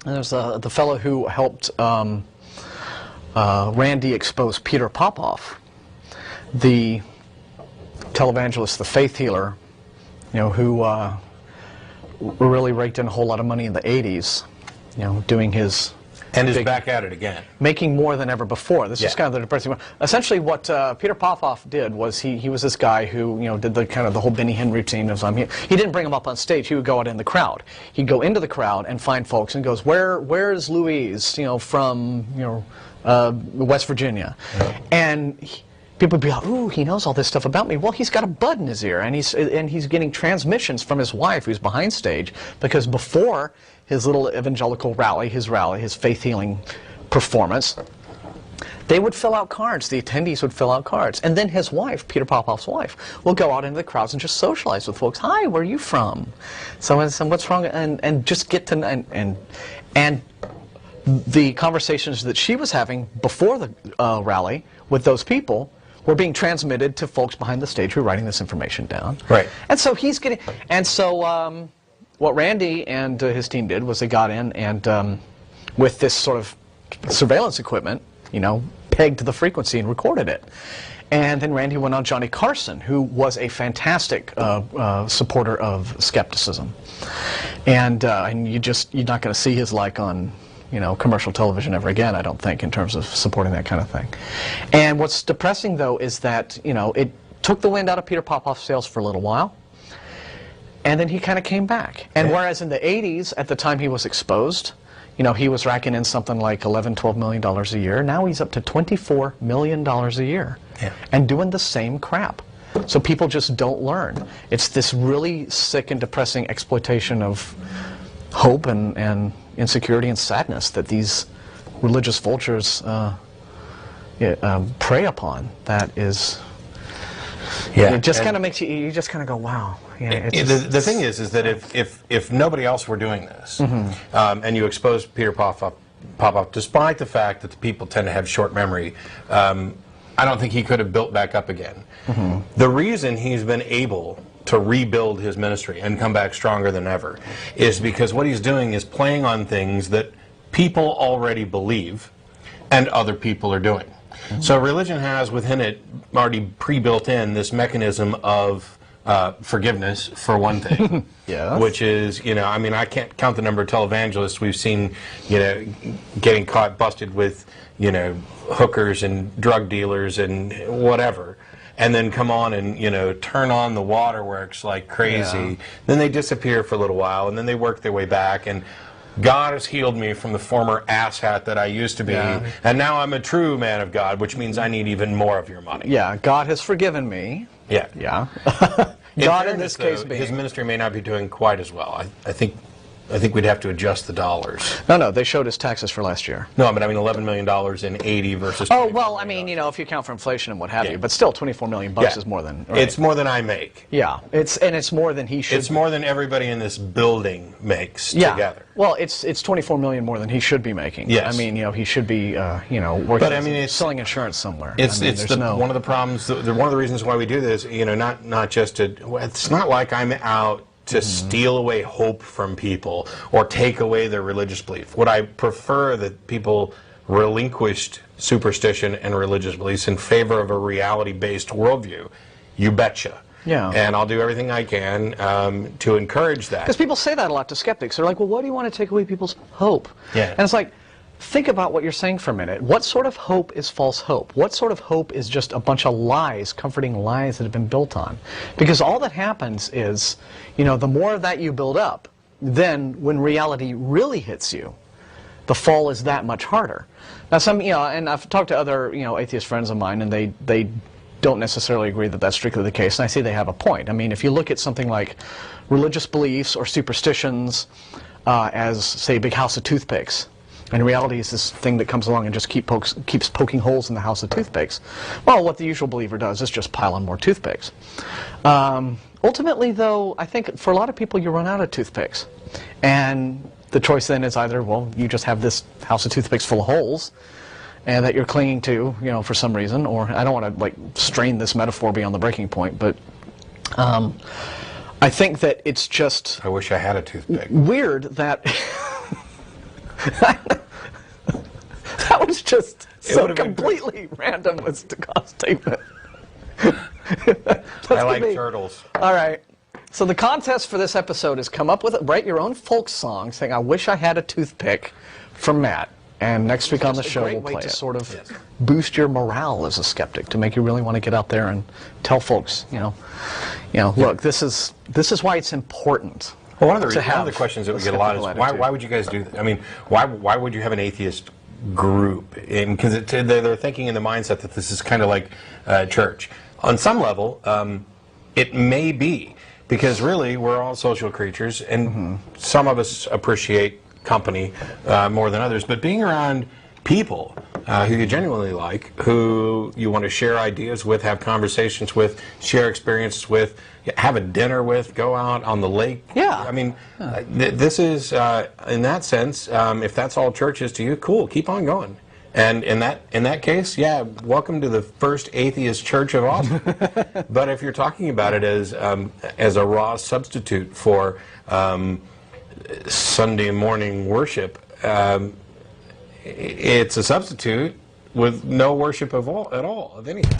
And there's the fellow who helped Randy expose Peter Popoff, the televangelist, the faith healer, who really raked in a whole lot of money in the 80s, doing his... And is back at it again. Making more than ever before. This is kind of the depressing one. Essentially what Peter Popoff did was he was this guy who did the kind of the whole Benny Hinn routine of he didn't bring him up on stage, he would go out in the crowd. He'd go into the crowd and find folks and goes, where's Louise, from West Virginia? And people would be like, ooh, he knows all this stuff about me. Well, he's got a bud in his ear, and he's getting transmissions from his wife who's behind stage, because before his little evangelical rally, his faith healing performance, they would fill out cards. The attendees would fill out cards. And then his wife, Peter Popoff's wife, will go out into the crowds and just socialize with folks. Hi, where are you from? So what's wrong? And just get to, and the conversations that she was having before the rally with those people were being transmitted to folks behind the stage who were writing this information down. Right. And so he's getting, and so what Randy and his team did was they got in and with this sort of surveillance equipment, pegged to the frequency and recorded it. And then Randy went on Johnny Carson, who was a fantastic supporter of skepticism. And you're not going to see his like on commercial television ever again, I don't think, in terms of supporting that kind of thing. And what's depressing, though, is that, it took the wind out of Peter Popoff's sails for a little while, and then he kind of came back. And whereas in the 80s, at the time he was exposed, he was racking in something like $11–12 million a year. Now he's up to $24 million a year, and doing the same crap. So people just don't learn. It's this really sick and depressing exploitation of hope and insecurity and sadness that these religious vultures prey upon. That is, it just kind of makes you just kind of go, wow. The thing is that if nobody else were doing this, and you expose Peter Popoff, despite the fact that the people tend to have short memory, I don't think he could have built back up again. The reason he's been able to rebuild his ministry and come back stronger than ever is because what he's doing is playing on things that people already believe and other people are doing. So religion has within it already pre-built in this mechanism of forgiveness, for one thing. Which is, I can't count the number of televangelists we've seen, getting caught busted with, hookers and drug dealers and whatever, and then come on and, turn on the waterworks like crazy. Then they disappear for a little while, and then they work their way back, and God has healed me from the former asshat that I used to be, and now I'm a true man of God, which means I need even more of your money. God has forgiven me. God in this case being... His ministry may not be doing quite as well. I think we'd have to adjust the dollars. No, they showed his taxes for last year. No, but I mean $11 million in 80 versus... Oh, well, I mean, if you count for inflation and what have you, but still $24 million bucks is more than... Right. It's more than I make. It's more than he should... It's more than everybody in this building makes together. Well, it's $24 million more than he should be making. I mean, he should be, working, but I mean, selling insurance somewhere. It's one of the problems, one of the reasons why we do this, not just to... It's not like I'm out to steal away hope from people or take away their religious belief. Would I prefer that people relinquished superstition and religious beliefs in favor of a reality-based worldview? You betcha. And I'll do everything I can to encourage that. Because people say that a lot to skeptics. They're like, well, why do you want to take away people's hope? And it's like, think about what you're saying for a minute. What sort of hope is false hope? What sort of hope is just a bunch of lies, comforting lies that have been built on? Because all that happens is, the more of that you build up, then when reality really hits you, the fall is that much harder. Now, and I've talked to other, atheist friends of mine, and they don't necessarily agree that that's strictly the case, and I see they have a point. I mean, if you look at something like religious beliefs or superstitions as, say, a big house of toothpicks, and reality is this thing that comes along and just keeps poking holes in the house of toothpicks. Well, what the usual believer does is just pile on more toothpicks. Ultimately, though, I think for a lot of people you run out of toothpicks. And the choice then is either, well, you just have this house of toothpicks full of holes and that you're clinging to, for some reason, or I don't want to, strain this metaphor beyond the breaking point, but I think that it's just... I wish I had a toothpick. Weird that... That was just so completely random a statement. I like turtles. All right. So the contest for this episode is write your own folk song saying, I wish I had a toothpick from Matt. And next week on the show, we'll play it. Sort of boost your morale as a skeptic, to make you really want to get out there and tell folks, look, this is why it's important. Well, one of the questions that we get a lot is why would you guys do that? I mean, why would you have an atheist group? Because they're thinking in the mindset that this is kind of like church. On some level, it may be, because really we're all social creatures, and some of us appreciate company more than others, but being around people who you genuinely like, who you want to share ideas with, have conversations with, share experiences with, have a dinner with, go out on the lake. Yeah. I mean, this is, in that sense, if that's all church is to you, cool, keep on going. And in that case, yeah, welcome to the first atheist church of Austin. But if you're talking about it as a raw substitute for Sunday morning worship, it's a substitute with no worship at all of anything.